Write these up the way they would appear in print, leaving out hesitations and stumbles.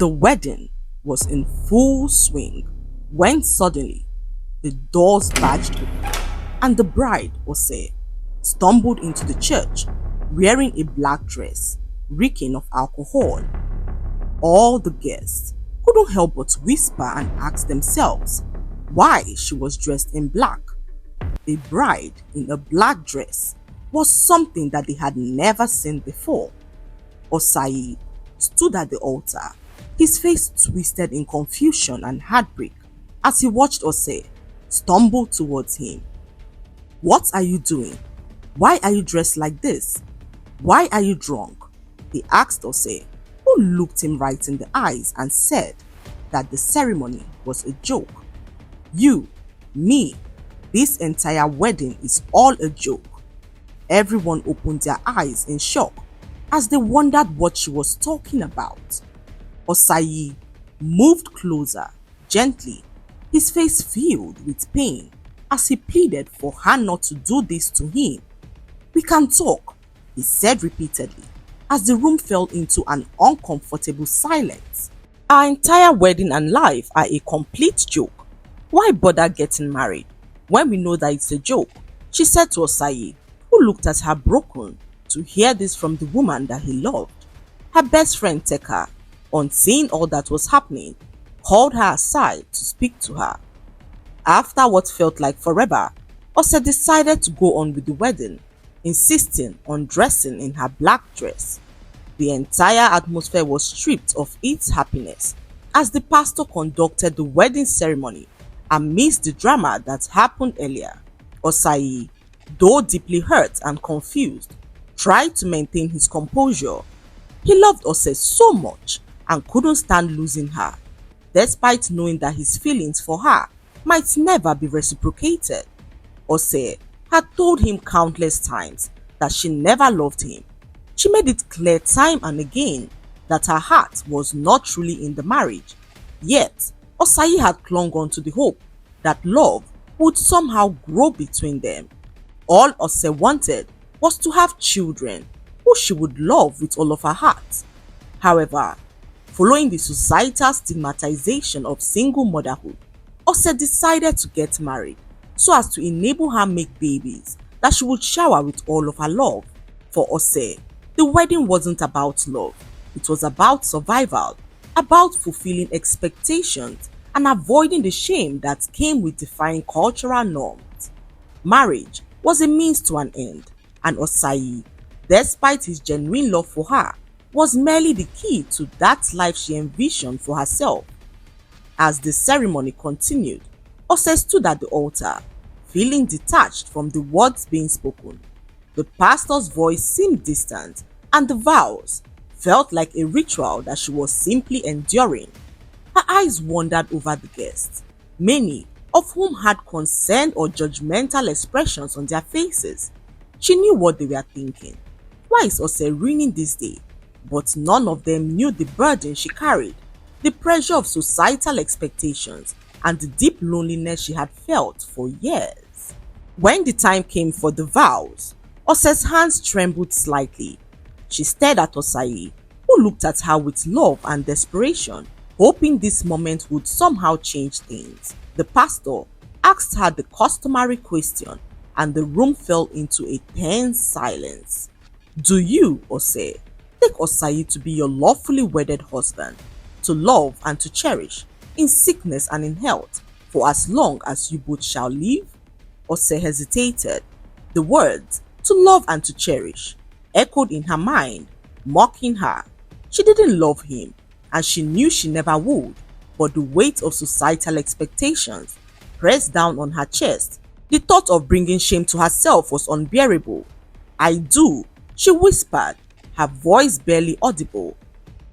The wedding was in full swing when suddenly the doors barged open and the bride, Ose, stumbled into the church wearing a black dress reeking of alcohol. All the guests couldn't help but whisper and ask themselves why she was dressed in black. A bride in a black dress was something that they had never seen before. Osai stood at the altar, his face twisted in confusion and heartbreak as he watched Ose stumble towards him. "What are you doing? Why are you dressed like this? Why are you drunk?" he asked Ose, who looked him right in the eyes and said that the ceremony was a joke. "You, me, this entire wedding is all a joke." Everyone opened their eyes in shock as they wondered what she was talking about. Osai moved closer, gently, his face filled with pain as he pleaded for her not to do this to him. "We can talk," he said repeatedly as the room fell into an uncomfortable silence. "Our entire wedding and life are a complete joke. Why bother getting married when we know that it's a joke?" she said to Osai, who looked at her broken to hear this from the woman that he loved. Her best friend Teka, on seeing all that was happening, called her aside to speak to her. After what felt like forever, Ose decided to go on with the wedding, insisting on dressing in her black dress. The entire atmosphere was stripped of its happiness as the pastor conducted the wedding ceremony amidst the drama that happened earlier. Osai, though deeply hurt and confused, tried to maintain his composure. He loved Ose so much and couldn't stand losing her, despite knowing that his feelings for her might never be reciprocated. Ose had told him countless times that she never loved him. She made it clear time and again that her heart was not truly in the marriage. Yet, Osai had clung on to the hope that love would somehow grow between them. All Ose wanted was to have children who she would love with all of her heart. However, following the societal stigmatization of single motherhood, Ose decided to get married so as to enable her make babies that she would shower with all of her love. For Ose, the wedding wasn't about love, it was about survival, about fulfilling expectations and avoiding the shame that came with defying cultural norms. Marriage was a means to an end, and Osai, despite his genuine love for her, was merely the key to that life she envisioned for herself. As the ceremony continued, Ose stood at the altar, feeling detached from the words being spoken. The pastor's voice seemed distant, and the vows felt like a ritual that she was simply enduring. Her eyes wandered over the guests, many of whom had concerned or judgmental expressions on their faces. She knew what they were thinking. Why is Ose ruining this day? But none of them knew the burden she carried, the pressure of societal expectations, and the deep loneliness she had felt for years. When the time came for the vows, Ose's hands trembled slightly. She stared at Osai, who looked at her with love and desperation, hoping this moment would somehow change things. The pastor asked her the customary question, and the room fell into a tense silence. "Do you, Ose, take Osai to be your lawfully wedded husband, to love and to cherish, in sickness and in health, for as long as you both shall live?" Ose hesitated. The words, "to love and to cherish," echoed in her mind, mocking her. She didn't love him, and she knew she never would, but the weight of societal expectations pressed down on her chest. The thought of bringing shame to herself was unbearable. "I do," she whispered, her voice barely audible.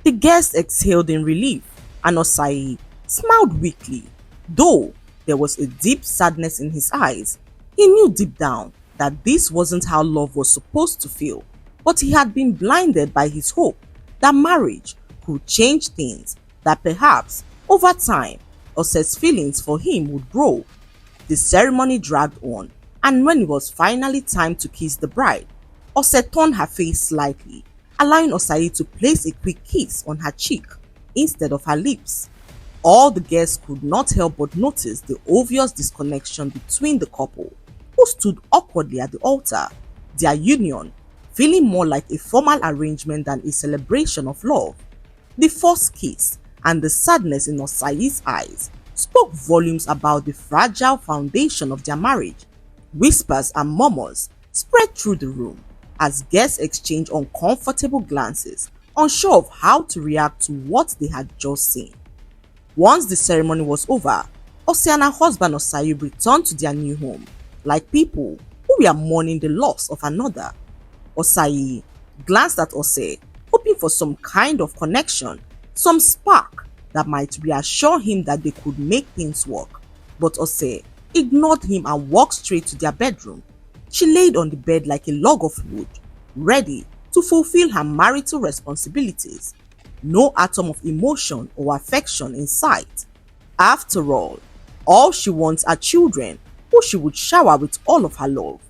The guest exhaled in relief, and Osai smiled weakly. Though there was a deep sadness in his eyes, he knew deep down that this wasn't how love was supposed to feel, but he had been blinded by his hope that marriage could change things, that perhaps, over time, Ose's feelings for him would grow. The ceremony dragged on, and when it was finally time to kiss the bride, Ose turned her face slightly, allowing Osai to place a quick kiss on her cheek. instead of her lips. All the guests could not help but notice the obvious disconnection between the couple, who stood awkwardly at the altar, their union feeling more like a formal arrangement than a celebration of love. The first kiss and the sadness in Osai's eyes spoke volumes about the fragile foundation of their marriage. Whispers and murmurs spread through the room as guests exchanged uncomfortable glances, unsure of how to react to what they had just seen. Once the ceremony was over, Osei and her husband Osai returned to their new home, like people who were mourning the loss of another. Osai glanced at Osei, hoping for some kind of connection, some spark that might reassure him that they could make things work. But Osei ignored him and walked straight to their bedroom. She laid on the bed like a log of wood, ready to fulfill her marital responsibilities. No atom of emotion or affection in sight. After all she wants are children who she would shower with all of her love.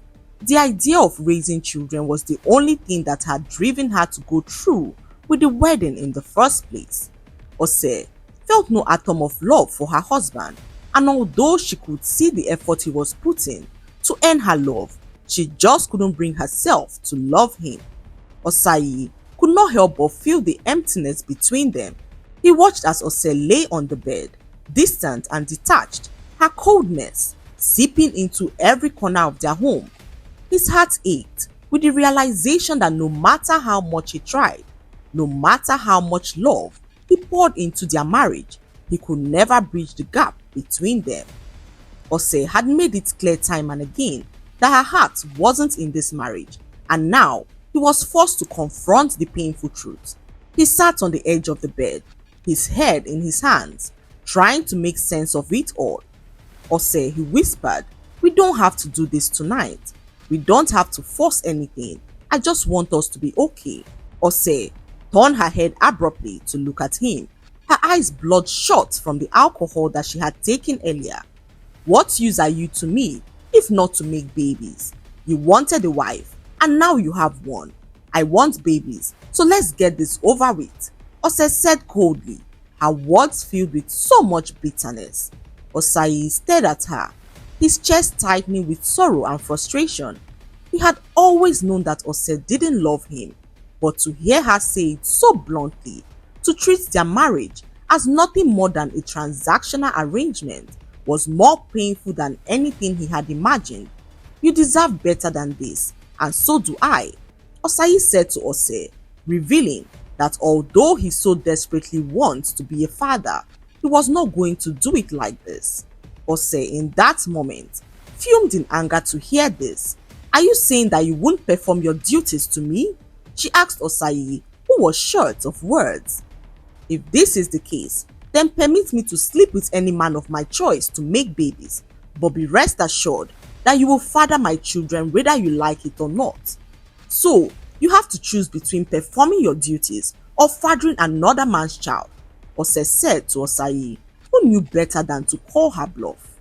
The idea of raising children was the only thing that had driven her to go through with the wedding in the first place. Osei felt no atom of love for her husband, and although she could see the effort he was putting to earn her love, she just couldn't bring herself to love him. Osai could not help but feel the emptiness between them. He watched as Osei lay on the bed, distant and detached, her coldness seeping into every corner of their home. His heart ached with the realization that no matter how much he tried, no matter how much love he poured into their marriage, he could never bridge the gap between them. Osei had made it clear time and again that her heart wasn't in this marriage, and now he was forced to confront the painful truth. He sat on the edge of the bed, his head in his hands, trying to make sense of it all. Osei, he whispered, "We don't have to do this tonight. We don't have to force anything. I just want us to be okay." Osei turned her head abruptly to look at him, her eyes bloodshot from the alcohol that she had taken earlier. "What use are you to me if not to make babies? You wanted a wife, and now you have one. I want babies, so let's get this over with," Osei said coldly, her words filled with so much bitterness. Osai stared at her, his chest tightening with sorrow and frustration. He had always known that Osei didn't love him, but to hear her say it so bluntly, to treat their marriage as nothing more than a transactional arrangement, was more painful than anything he had imagined. "You deserve better than this, and so do I," Osai said to Osei, revealing that although he so desperately wants to be a father, he was not going to do it like this. Osei, in that moment, fumed in anger to hear this. "Are you saying that you won't perform your duties to me?" she asked Osai, who was short of words. "If this is the case, then permit me to sleep with any man of my choice to make babies, but be rest assured that you will father my children whether you like it or not. So, you have to choose between performing your duties or fathering another man's child," Osei said to Osai, who knew better than to call her bluff.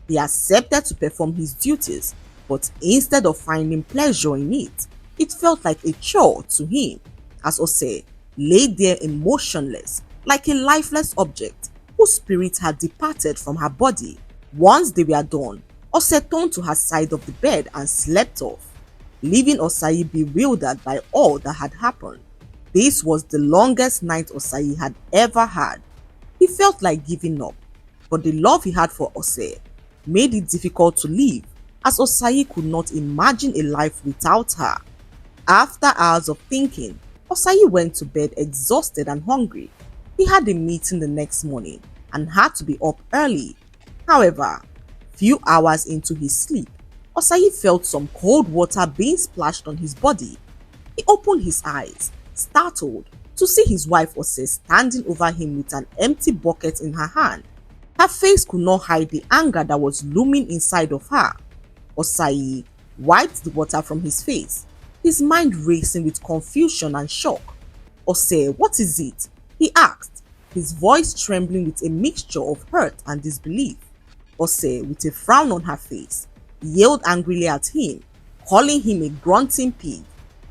He accepted to perform his duties, but instead of finding pleasure in it, it felt like a chore to him, as Osei lay there emotionless, like a lifeless object whose spirit had departed from her body. Once they were done, Osei turned to her side of the bed and slept off, leaving Osai bewildered by all that had happened. This was the longest night Osai had ever had. He felt like giving up, but the love he had for Osei made it difficult to leave, as Osai could not imagine a life without her. After hours of thinking, Osai went to bed exhausted and hungry. He had a meeting the next morning and had to be up early. However, few hours into his sleep, Osai felt some cold water being splashed on his body. He opened his eyes, startled to see his wife Osei standing over him with an empty bucket in her hand. Her face could not hide the anger that was looming inside of her. Osai wiped the water from his face, his mind racing with confusion and shock. "Osei, what is it?" he asked, his voice trembling with a mixture of hurt and disbelief. Osei, with a frown on her face, yelled angrily at him, calling him a grunting pig.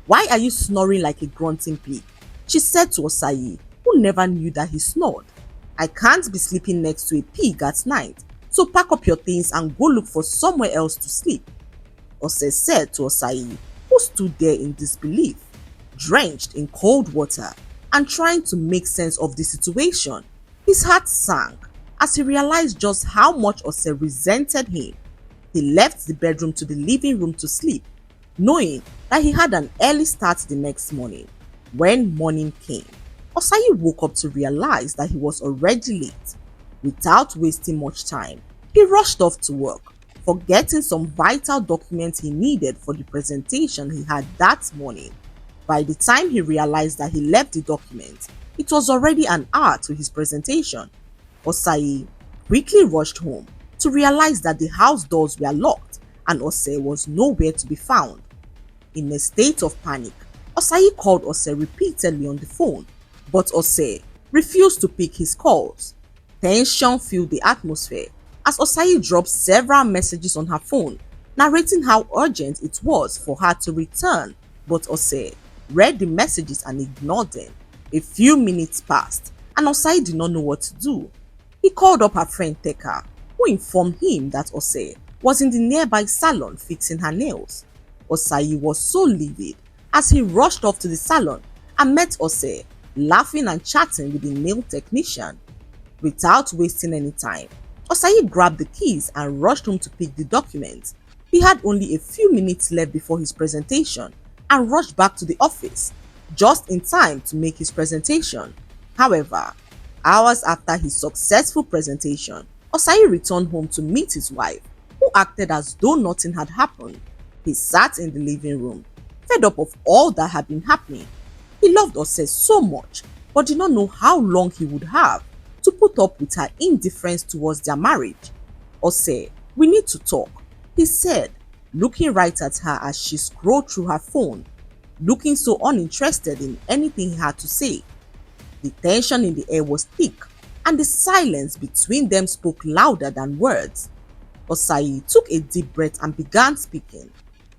"Why are you snoring like a grunting pig?" she said to Osai, who who never knew that he snored. I can't be sleeping next to a pig at night, so pack up your things and go look for somewhere else to sleep, Ose said to Osai, who stood there in disbelief, drenched in cold water and trying to make sense of the situation. His heart sank as he realized just how much Ose resented him. He left the bedroom to the living room to sleep, knowing that he had an early start the next morning. When morning came, Osai woke up to realize that he was already late. Without wasting much time, he rushed off to work, forgetting some vital documents he needed for the presentation he had that morning. By the time he realized that he left the document, it was already an hour to his presentation. Osai quickly rushed home to realize that the house doors were locked and Ose was nowhere to be found. In a state of panic, Osai called Ose repeatedly on the phone, but Ose refused to pick his calls. Tension filled the atmosphere as Osai dropped several messages on her phone, narrating how urgent it was for her to return, but Ose read the messages and ignored them. A few minutes passed and Osai did not know what to do. He called up her friend Teka, who informed him that Ose was in the nearby salon fixing her nails. Osai was so livid as he rushed off to the salon and met Ose laughing and chatting with the nail technician. Without wasting any time, Osai grabbed the keys and rushed home to pick the documents. He had only a few minutes left before his presentation and rushed back to the office, just in time to make his presentation. However, hours after his successful presentation, Osai returned home to meet his wife, who acted as though nothing had happened. He sat in the living room, fed up of all that had been happening. He loved Ose so much, but did not know how long he would have to put up with her indifference towards their marriage. Ose, we need to talk, he said, looking right at her as she scrolled through her phone, looking so uninterested in anything he had to say. The tension in the air was thick, and the silence between them spoke louder than words. Osai took a deep breath and began speaking,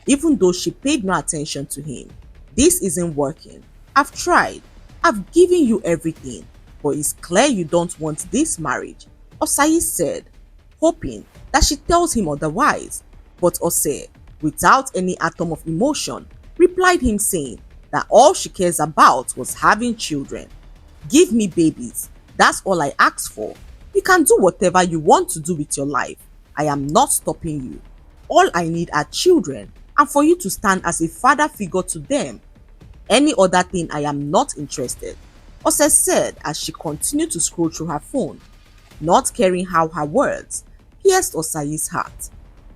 even though she paid no attention to him. This isn't working. I've tried. I've given you everything, but it's clear you don't want this marriage, Osai said, hoping that she tells him otherwise. But Ose, without any atom of emotion, replied him saying that all she cares about was having children. Give me babies. That's all I ask for. You can do whatever you want to do with your life. I am not stopping you. All I need are children and for you to stand as a father figure to them. Any other thing, I am not interested, Ose said as she continued to scroll through her phone, not caring how her words pierced Osai's heart.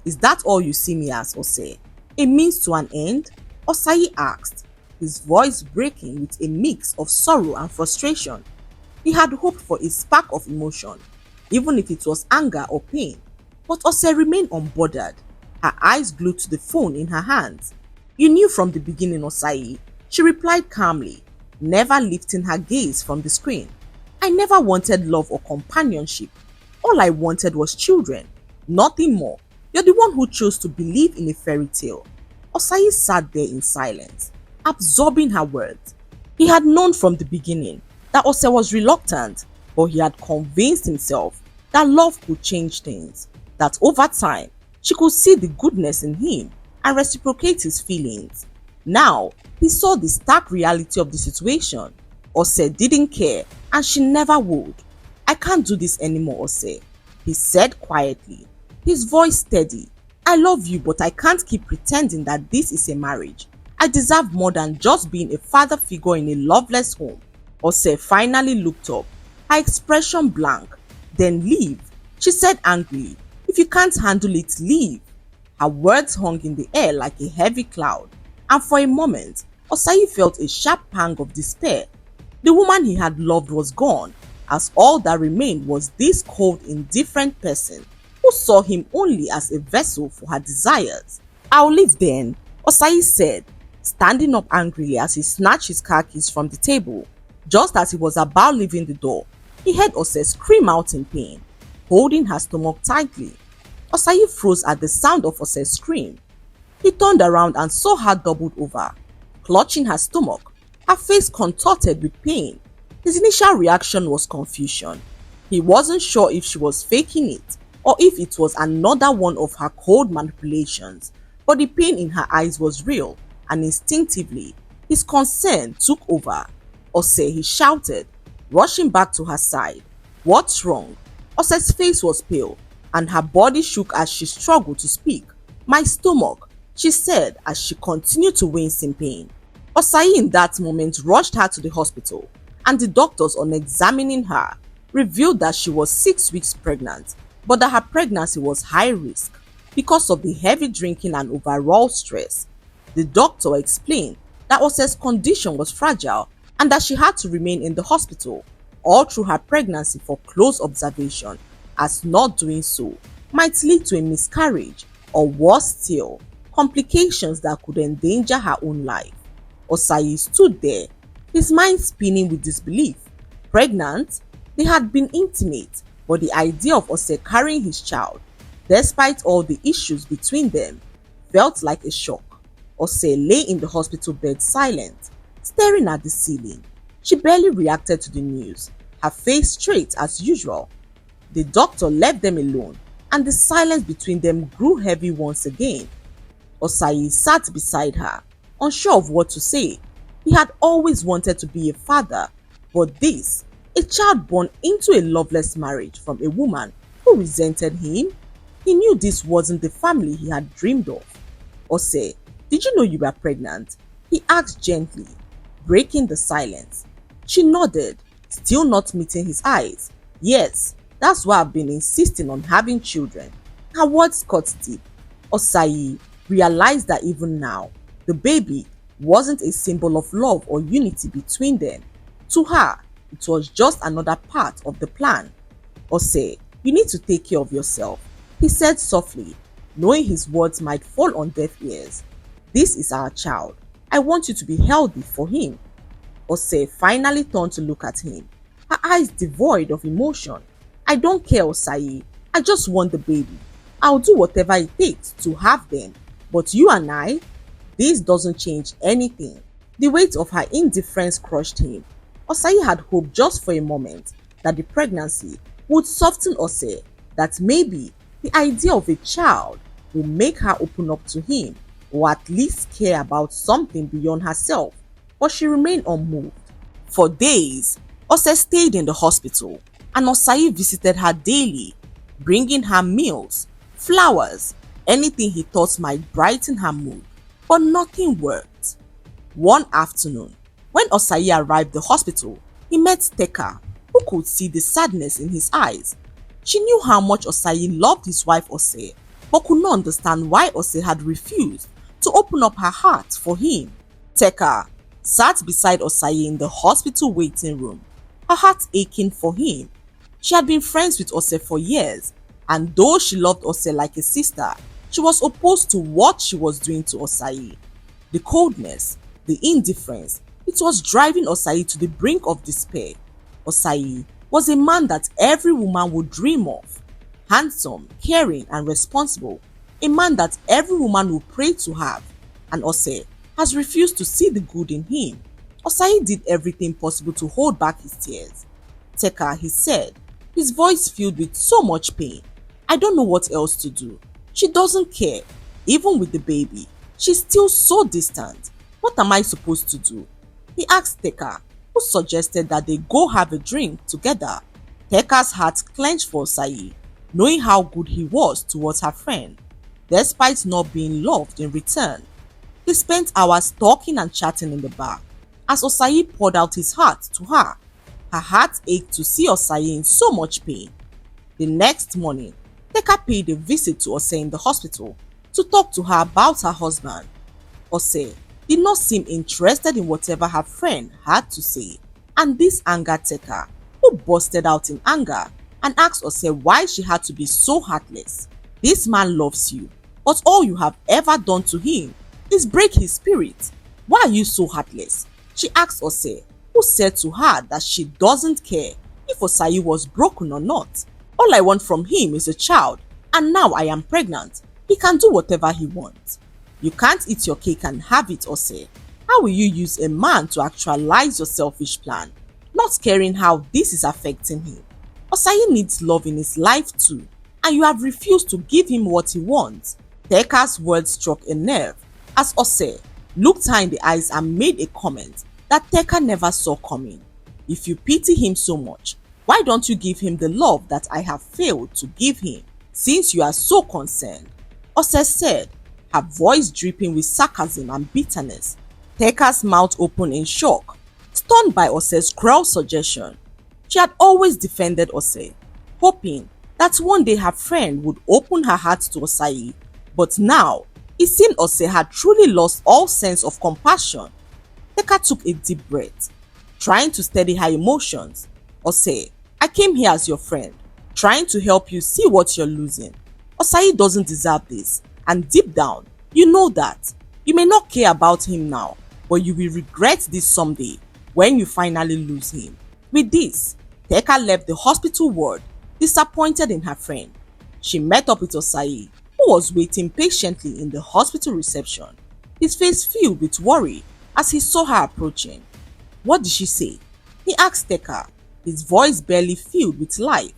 Is that all you see me as, Ose? A means to an end? Osai asked, his voice breaking with a mix of sorrow and frustration. He had hoped for a spark of emotion, even if it was anger or pain, but Ose remained unbothered, her eyes glued to the phone in her hands. You knew from the beginning, Osai, she replied calmly, never lifting her gaze from the screen. I never wanted love or companionship. All I wanted was children, nothing more. You're the one who chose to believe in a fairy tale. Osai sat there in silence, absorbing her words. He had known from the beginning that Ose was reluctant, but he had convinced himself that love could change things, that over time, she could see the goodness in him and reciprocate his feelings. Now, he saw the stark reality of the situation. Ose didn't care, and she never would. I can't do this anymore, Ose, he said quietly, his voice steady. I love you, but I can't keep pretending that this is a marriage. I deserve more than just being a father figure in a loveless home. Ose finally looked up, her expression blank. Then leave, she said angrily. If you can't handle it, leave. Her words hung in the air like a heavy cloud, and for a moment, Osai felt a sharp pang of despair. The woman he had loved was gone, as all that remained was this cold, indifferent person who saw him only as a vessel for her desires. I'll leave then, Osai said, standing up angrily as he snatched his car keys from the table. Just as he was about leaving the door, he heard Ose scream out in pain, holding her stomach tightly. Osai froze at the sound of Ose's scream. He turned around and saw her doubled over, clutching her stomach, her face contorted with pain. His initial reaction was confusion. He wasn't sure if she was faking it or if it was another one of her cold manipulations, but the pain in her eyes was real, and instinctively, his concern took over. Ose, he shouted, rushing back to her side. What's wrong? Ose's face was pale, and her body shook as she struggled to speak. My stomach, she said as she continued to wince in pain. Osai in that moment rushed her to the hospital, and the doctors, on examining her, revealed that she was 6 weeks pregnant, but that her pregnancy was high risk because of the heavy drinking and overall stress. The doctor explained that Ose's condition was fragile and that she had to remain in the hospital all through her pregnancy for close observation, as not doing so might lead to a miscarriage or worse still, complications that could endanger her own life. Osai stood there, his mind spinning with disbelief. Pregnant? They had been intimate, but the idea of Ose carrying his child, despite all the issues between them, felt like a shock. Ose lay in the hospital bed silent, staring at the ceiling. She barely reacted to the news, her face straight as usual. The doctor left them alone, and the silence between them grew heavy once again. Osai sat beside her, unsure of what to say. He had always wanted to be a father, but this, a child born into a loveless marriage from a woman who resented him? He knew this wasn't the family he had dreamed of. Ose, did you know you were pregnant? He asked gently, breaking the silence. She nodded, still not meeting his eyes. Yes, that's why I've been insisting on having children. Her words cut deep. Osai realized that even now, the baby wasn't a symbol of love or unity between them. To her, it was just another part of the plan. Ose, you need to take care of yourself, he said softly, knowing his words might fall on deaf ears. This is our child. I want you to be healthy for him. Ose finally turned to look at him, her eyes devoid of emotion. I don't care, Osai. I just want the baby. I'll do whatever it takes to have them. But you and I? This doesn't change anything. The weight of her indifference crushed him. Osai had hoped just for a moment that the pregnancy would soften Ose, that maybe the idea of a child would make her open up to him, or at least care about something beyond herself, but she remained unmoved. For days, Ose stayed in the hospital, and Osai visited her daily, bringing her meals, flowers, anything he thought might brighten her mood, but nothing worked. One afternoon, when Osai arrived at the hospital, he met Teka, who could see the sadness in his eyes. She knew how much Osai loved his wife Ose, but could not understand why Ose had refused to open up her heart for him. Teka sat beside Osai in the hospital waiting room, her heart aching for him. She had been friends with Ose for years, and though she loved Ose like a sister, she was opposed to what she was doing to Osai. The coldness, the indifference, it was driving Osai to the brink of despair. Osai was a man that every woman would dream of. Handsome, caring, and responsible. A man that every woman would pray to have. And Ose has refused to see the good in him. Osai did everything possible to hold back his tears. Teka, he said, his voice filled with so much pain. I don't know what else to do. She doesn't care. Even with the baby, she's still so distant. What am I supposed to do? He asked Teka, who suggested that they go have a drink together. Teka's heart clenched for Osai, knowing how good he was towards her friend, despite not being loved in return. They spent hours talking and chatting in the bar, as Osai poured out his heart to her. Her heart ached to see Osai in so much pain. The next morning, Teka paid a visit to Ose in the hospital to talk to her about her husband. Ose did not seem interested in whatever her friend had to say, and this angered Teka, who busted out in anger and asked Ose why she had to be so heartless. This man loves you, but all you have ever done to him is break his spirit. Why are you so heartless? She asked Ose, who said to her that she doesn't care if Osai was broken or not. All I want from him is a child, and now I am pregnant. He can do whatever he wants. You can't eat your cake and have it, Ose. How will you use a man to actualize your selfish plan? not caring how this is affecting him. Osayi needs love in his life too, and you have refused to give him what he wants. Teka's words struck a nerve as Ose looked her in the eyes and made a comment that Teka never saw coming. If you pity him so much, why don't you give him the love that I have failed to give him? Since you are so concerned, Ose said, her voice dripping with sarcasm and bitterness. Teka's mouth opened in shock, stunned by Ose's cruel suggestion. She had always defended Ose, hoping that one day her friend would open her heart to Osayi, but now it seemed Ose had truly lost all sense of compassion. Teka took a deep breath, trying to steady her emotions. Ose, I came here as your friend, trying to help you see what you're losing. Osayi doesn't deserve this, and deep down, you know that. You may not care about him now, but you will regret this someday when you finally lose him. With this, Teka left the hospital ward, disappointed in her friend. She met up with Osayi, who was waiting patiently in the hospital reception, his face filled with worry as he saw her approaching. What did she say? He asked Teka, his voice barely filled with life.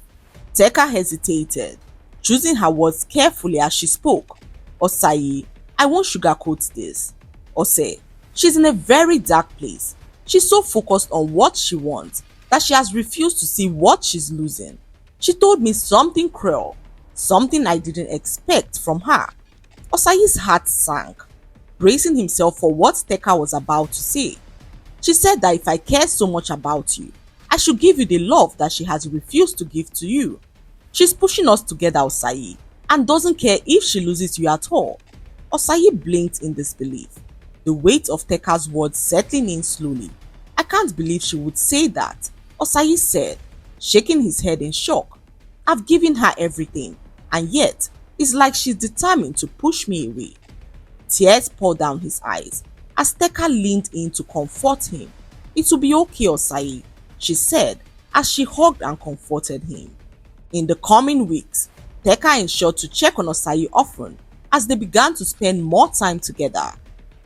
Teka hesitated, choosing her words carefully as she spoke. Osayi, I won't sugarcoat this. Ose, she's in a very dark place. She's so focused on what she wants that she has refused to see what she's losing. She told me something cruel, something I didn't expect from her. Osayi's heart sank, bracing himself for what Teka was about to say. She said that if I care so much about you, I should give you the love that she has refused to give to you. She's pushing us together, Osayi, and doesn't care if she loses you at all. Osayi blinked in disbelief, the weight of Teka's words settling in slowly. I can't believe she would say that, Osayi said, shaking his head in shock. I've given her everything, and yet it's like she's determined to push me away. Tears poured down his eyes as Teka leaned in to comfort him. It will be okay, Osayi, she said as she hugged and comforted him. In the coming weeks, Teka ensured to check on Osayi often as they began to spend more time together.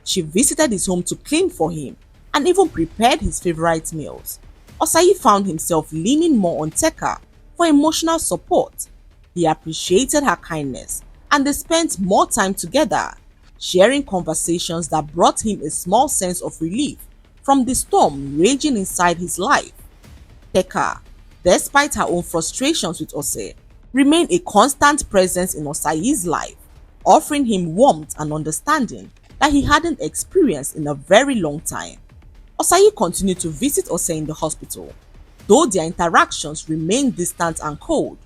She visited his home to clean for him and even prepared his favorite meals. Osayi found himself leaning more on Teka for emotional support. He appreciated her kindness and they spent more time together, sharing conversations that brought him a small sense of relief from the storm raging inside his life. Teka, despite her own frustrations with Ose, remained a constant presence in Osayi's life, offering him warmth and understanding that he hadn't experienced in a very long time. Osayi continued to visit Ose in the hospital, though their interactions remained distant and cold.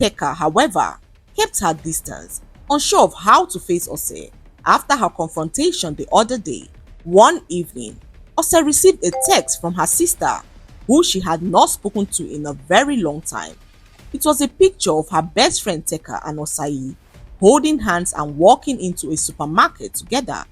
Teka, however, kept her distance, unsure of how to face Ose after her confrontation the other day. One evening, Ose received a text from her sister, who she had not spoken to in a very long time. It was a picture of her best friend Teka and Osayi holding hands and walking into a supermarket together.